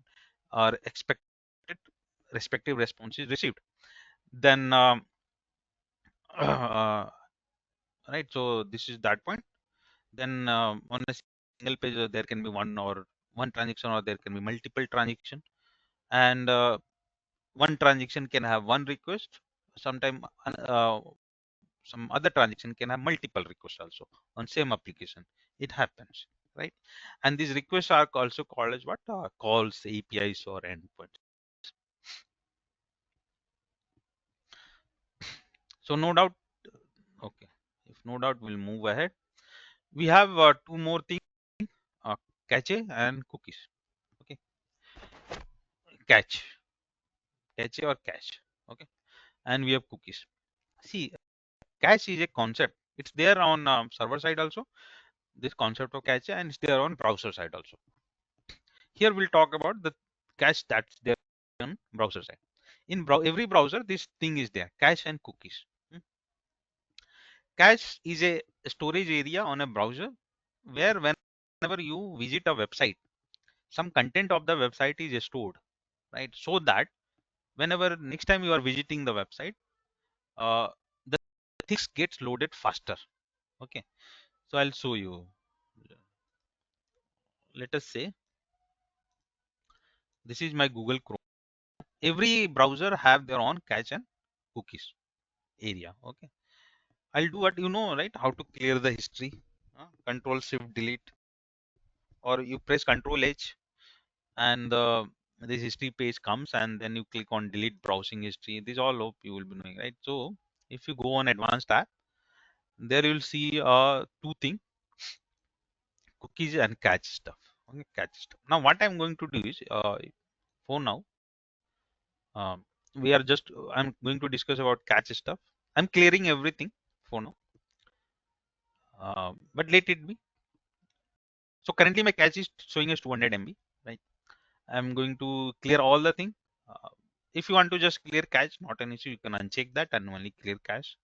expected respective response is received. Then right, so this is that point. Then on a single page there can be one transaction or there can be multiple transaction, and one transaction can have one request. Sometime some other transaction can have multiple requests also on same application. It happens, right? And these requests are also called as what calls, APIs or endpoints. So no doubt, okay, if no doubt, we'll move ahead. We have two more things, uh, cache and cookies. Okay, cache or cache. Okay, and we have cookies. See, cache is a concept. It's there on server side also, this concept of cache, and it's there on browser side also. Here we'll talk about the cache that's there on browser side. In every browser, this thing is there, cache and cookies. Cache is a storage area on a browser where whenever you visit a website, some content of the website is stored, right? So that whenever next time you are visiting the website, the things gets loaded faster. Okay, so I'll show you. Let us say this is my Google Chrome. Every browser have their own cache and cookies area. Okay, I'll do what you know, right? How to clear the history. Control Shift Delete, or you press Control H, and this history page comes, and then you click on delete browsing history. This all hope you will be knowing, right? So if you go on advanced tab, there you will see two things: cookies and cache stuff. Okay, cache stuff. Now what I'm going to do is for now we are just I'm going to discuss about cache stuff. I'm clearing everything for now, but let it be. So currently my cache is showing as 200 MB, right? I'm going to clear all the thing. Uh, if you want to just clear cache, not an issue, you can uncheck that and only clear cache.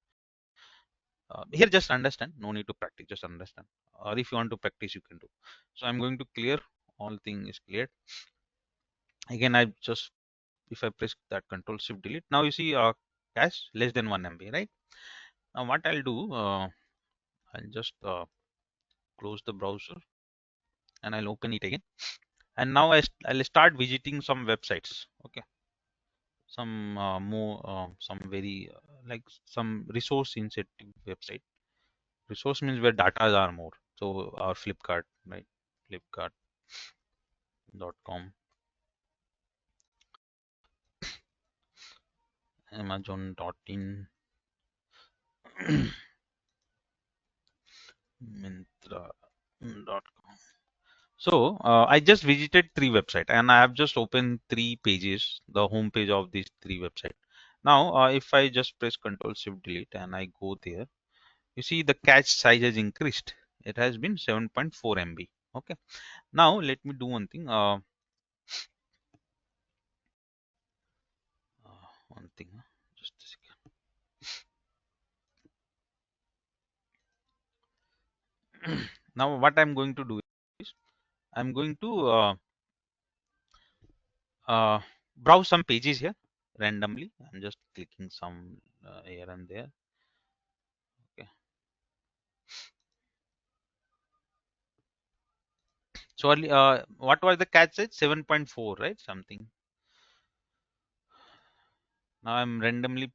Here just understand, no need to practice, just understand. Or if you want to practice, you can do. So I'm going to clear, all thing is cleared. Again, I just, if I press that Control Shift Delete, now you see cache less than 1 MB, right? Now what I'll do, I'll just close the browser and I'll open it again. And now I'll start visiting some websites. Okay, some more some very like some resource sensitive website. Resource means where data are more. So our Flipkart, right? Flipkart.com, Amazon.in, Myntra.com. So I just visited three websites and I have just opened three pages, the home page of these three websites. Now if I just press Control Shift Delete and I go there, you see the cache size has increased. It has been 7.4 MB. Okay, now let me do one thing. One thing, just a second. Now what I'm going to do is I'm going to browse some pages here randomly. I'm just clicking some here and there. Okay, so what was the cache size? 7.4, right? Something. Now I'm randomly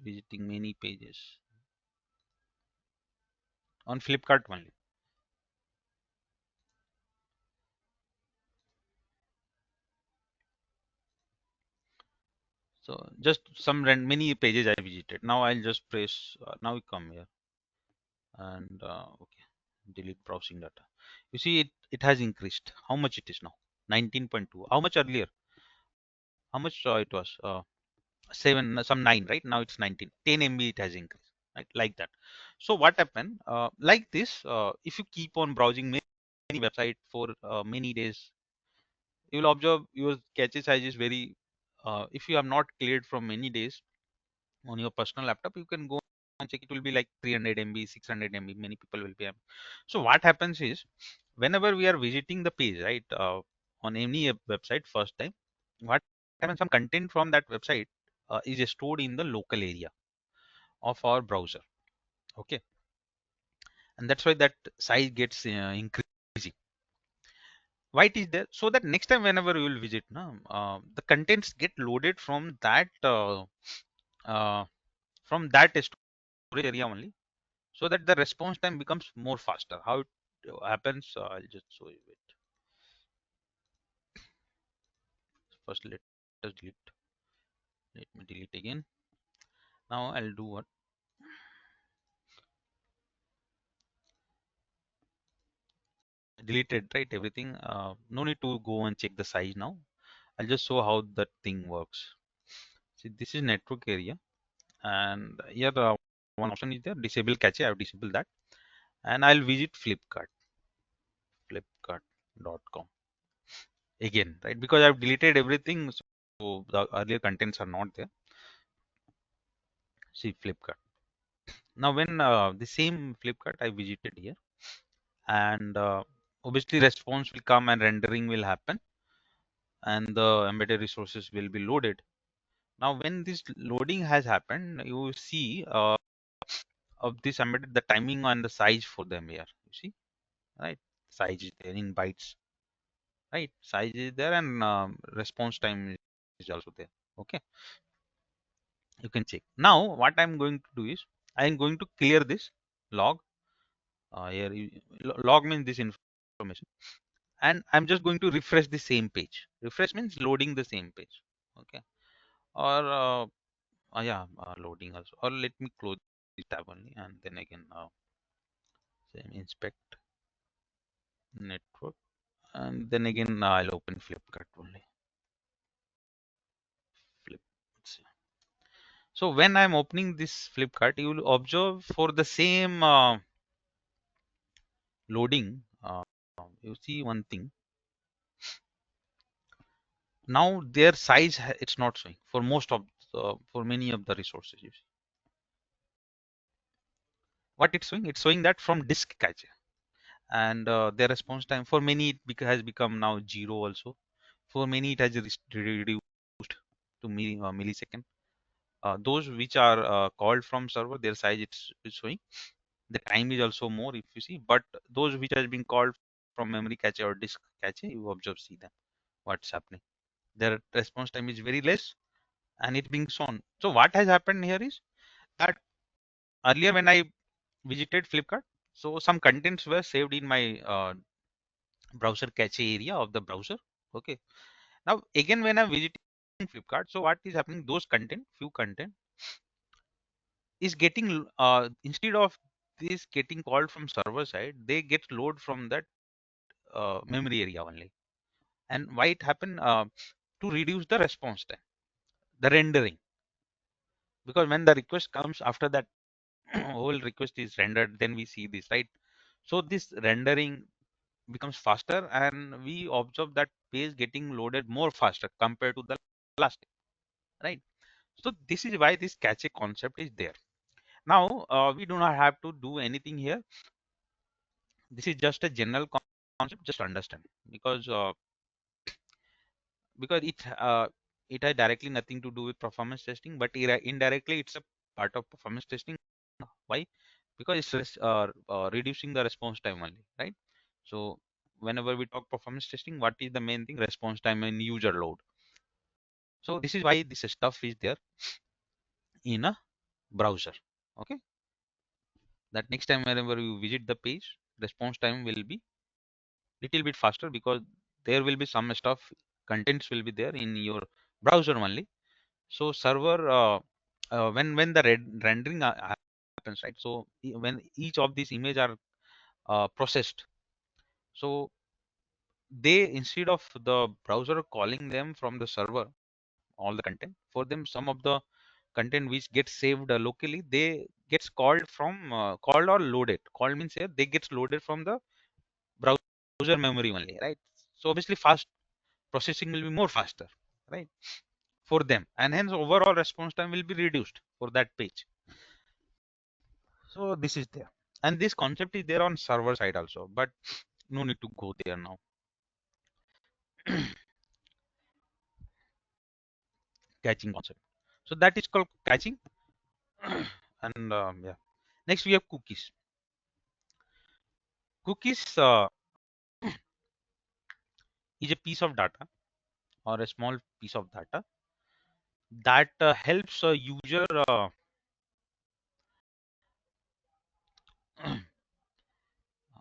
visiting many pages on Flipkart only. So just some many pages I visited. Now I'll just press. Now we come here and okay, delete browsing data. You see it has increased. How much it is now? 19.2. How much earlier? How much it was? 7, some 9, right? Now it's 19. 10 MB it has increased, right? Like that. So what happened? Like this, if you keep on browsing many website for many days, you will observe your cache size is very. If you have not cleared from many days on your personal laptop, you can go check, it will be like 300 MB, 600 MB. Many people will be having. So what happens is, whenever we are visiting the page, right, on any website first time, what happens? Some content from that website is stored in the local area of our browser. Okay, and that's why that size gets increasing. Why it is there? So that next time whenever you will visit, the contents get loaded uh, from that storage area only, so that the response time becomes more faster. How it happens? I'll just show you it. First, let us delete. Let me delete again. Now I'll do what? Deleted, right? Everything. No need to go and check the size now. I'll just show how that thing works. See, this is network area, and here one option is there, disable cache. I've disabled that, and I'll visit Flipkart, flipkart.com again, right? Because I've deleted everything, so the earlier contents are not there. See Flipkart. Now, when the same Flipkart I visited here, and obviously response will come and rendering will happen, and the embedded resources will be loaded. Now, when this loading has happened, you see of this embedded the timing and the size for them here. You see, right? Size is there in bytes, right? Size is there, and response time is also there. Okay, you can check. Now, what I'm going to do is I'm going to clear this log. Here, log means this information, and I'm just going to refresh the same page. Refresh means loading the same page. Okay, or yeah, loading also. Or let me close this tab only, and then again same inspect network, and then again I'll open Flipkart only. Flip. Let's see. So when I'm opening this Flipkart, you will observe for the same loading. You see one thing. Now their size it's not showing for most of for many of the resources. You see what it's showing? It's showing that from disk cache, and their response time for many has become now 0 also. For many it has reduced to millisecond. Those which are called from server, their size it's showing. The time is also more if you see, but those which has been called from memory cache or disk cache, you observe, see them what's happening. Their response time is very less, and it being shown. So what has happened here is that earlier when I visited Flipkart, so some contents were saved in my browser cache area of the browser. Okay, now again when I'm visiting Flipkart, so what is happening? Those few content is getting instead of this getting called from server side, they get load from that memory area only. And why it happened? To reduce the response time, the rendering, because when the request comes after that whole request is rendered, then we see this, right? So this rendering becomes faster, and we observe that page getting loaded more faster compared to the last, right? So this is why this cache concept is there. Now we do not have to do anything here. This is just a general concept, just understand, because it has directly nothing to do with performance testing, but indirectly it's a part of performance testing. Why? Because it's reducing the response time only, right? So whenever we talk performance testing, what is the main thing? Response time and user load. So this is why this stuff is there in a browser. Okay, that next time whenever you visit the page, response time will be little bit faster, because there will be some stuff, contents will be there in your browser only. So server when the rendering happens, right? So when each of these image are processed, so they, instead of the browser calling them from the server all the content, for them some of the content which gets saved locally, they gets called from called or loaded. Called means here they gets loaded from the browser memory only, right? So obviously fast processing will be more faster, right, for them, and hence overall response time will be reduced for that page. So this is there, and this concept is there on server side also, but no need to go there now. Caching concept. So that is called caching. And yeah, next we have cookies. Cookies is a piece of data or a small piece of data that helps a user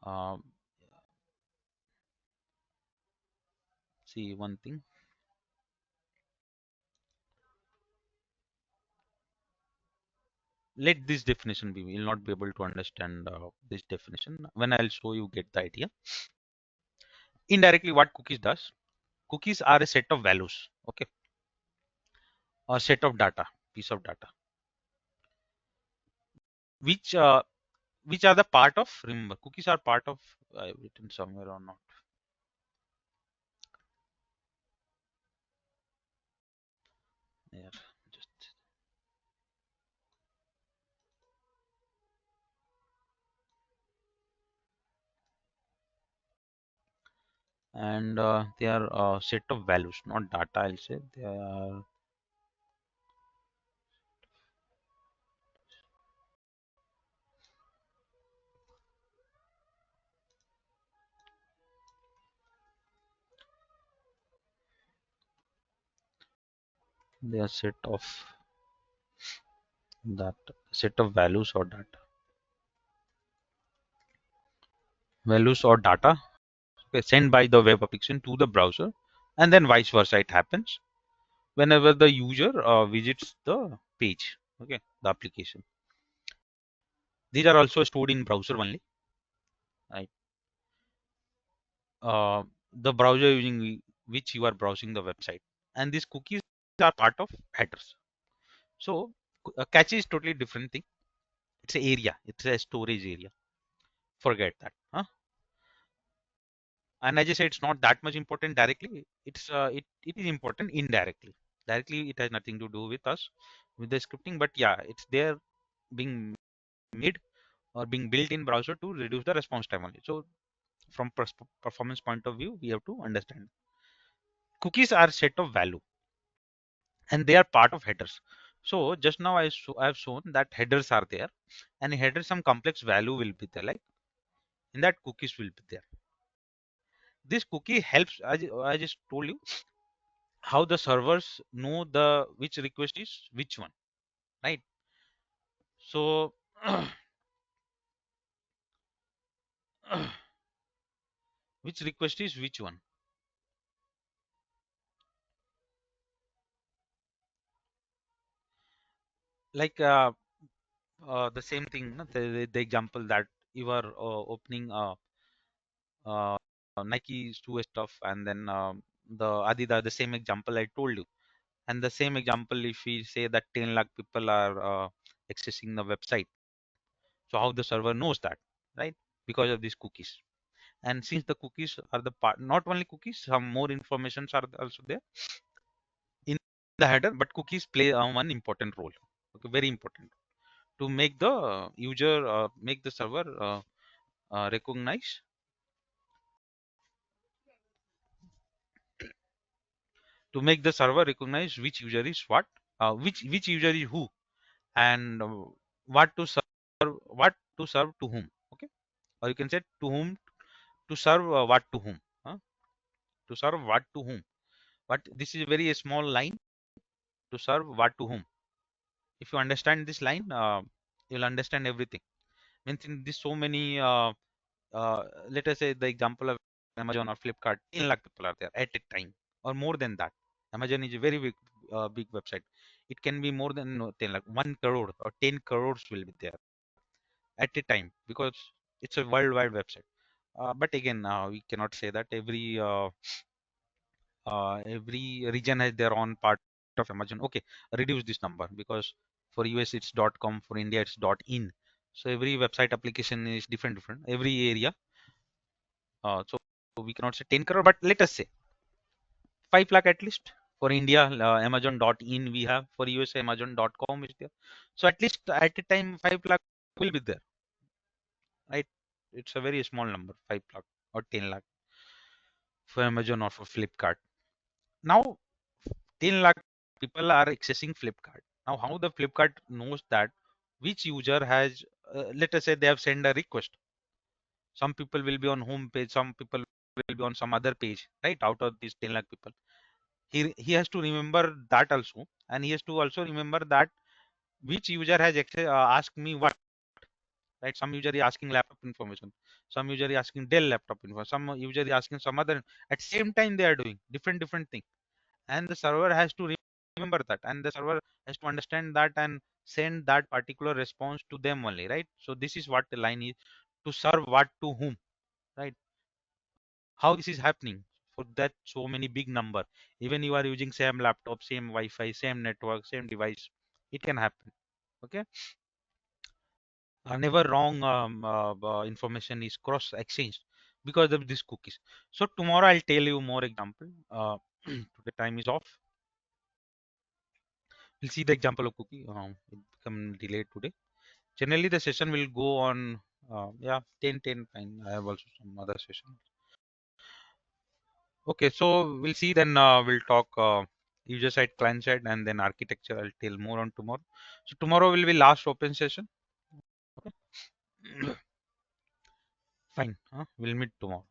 uh, see one thing. Let this definition be. We will not be able to understand this definition. When I'll show you, get the idea. Indirectly, what cookies does? Cookies are a set of values. Okay, a set of data, piece of data, which which are the part of. Remember, cookies are part of. I've written somewhere or not. Yeah, just and they are a set of values, not data. I'll say they are set of that set of values or data. Values or data, okay, sent by the web application to the browser, and then vice versa. It happens whenever the user visits the page. Okay, the application. These are also stored in browser only. Right. The browser using which you are browsing the website, and these cookies are part of headers. So cache is totally different thing. It's an area. It's a storage area. Forget that. Huh? And as I said, it's not that much important directly. It is important indirectly. Directly, it has nothing to do with us with the scripting. But yeah, it's there being made or being built in browser to reduce the response time only. So from performance point of view, we have to understand cookies are set of value and they are part of headers. So just now I have shown that headers are there, and in header some complex value will be there. Like in that cookies will be there. This cookie helps. I just told you how the servers know the which request is which one, right? So which request is which one? Like the same thing, no? The example that you are opening uh, Nike shoe stuff, and then the Adidas, the same example I told you, and the same example if we say that 10 lakh people are accessing the website, so how the server knows that, right? Because of these cookies. And since the cookies are the part, not only cookies, some more informations are also there in the header, but cookies play one important role. Okay, very important to make the user, make the server recognize, to make the server recognize which user is what, which user is who, and what to serve, what to serve to whom. Okay, or you can say to whom to serve, what to whom, to serve what to whom. But this is a very small line, to serve what to whom. If you understand this line, you'll understand everything. Means in this so many let us say the example of Amazon or Flipkart, 10 lakh people are there at a time, or more than that. Amazon is a very big website. It can be more than 10 lakh, 1 crore or 10 crores will be there at a time, because it's a worldwide website. But again, we cannot say that every region has their own part of Amazon. Okay, reduce this number, because for US it's .com, for India it's .in. So every website application is different every area. So we cannot say 10 crore, but let us say 5 lakh at least. For India, Amazon.in we have. For US, Amazon.com is there. So at least at a time 5 lakh will be there, right? It's a very small number, 5 lakh or 10 lakh for Amazon or for Flipkart. Now 10 lakh people are accessing Flipkart. Now how the Flipkart knows that which user has, let us say they have sent a request. Some people will be on home page, some people will be on some other page, right? Out of these 10 lakh people, he has to remember that also, and he has to also remember that which user has asked me what, right? Some user is asking laptop information, some user is asking Dell laptop information, some user is asking some other. At same time they are doing different thing, and the server has to remember that, and the server has to understand that and send that particular response to them only, right? So this is what the line is, to serve what to whom, right? How this is happening for that so many big number, even you are using same laptop, same Wi-Fi, same network, same device, it can happen. Okay. Never wrong information is cross exchanged because of these cookies. So tomorrow I'll tell you more example. Today time is off. We'll see the example of cookie. It become delayed today. Generally the session will go on, yeah, 10 fine. I have also some other session. Okay, so we'll see then. We'll talk user side, client side, and then architecture. I'll tell more on tomorrow. So tomorrow will be last open session. Okay. Fine. We'll meet tomorrow.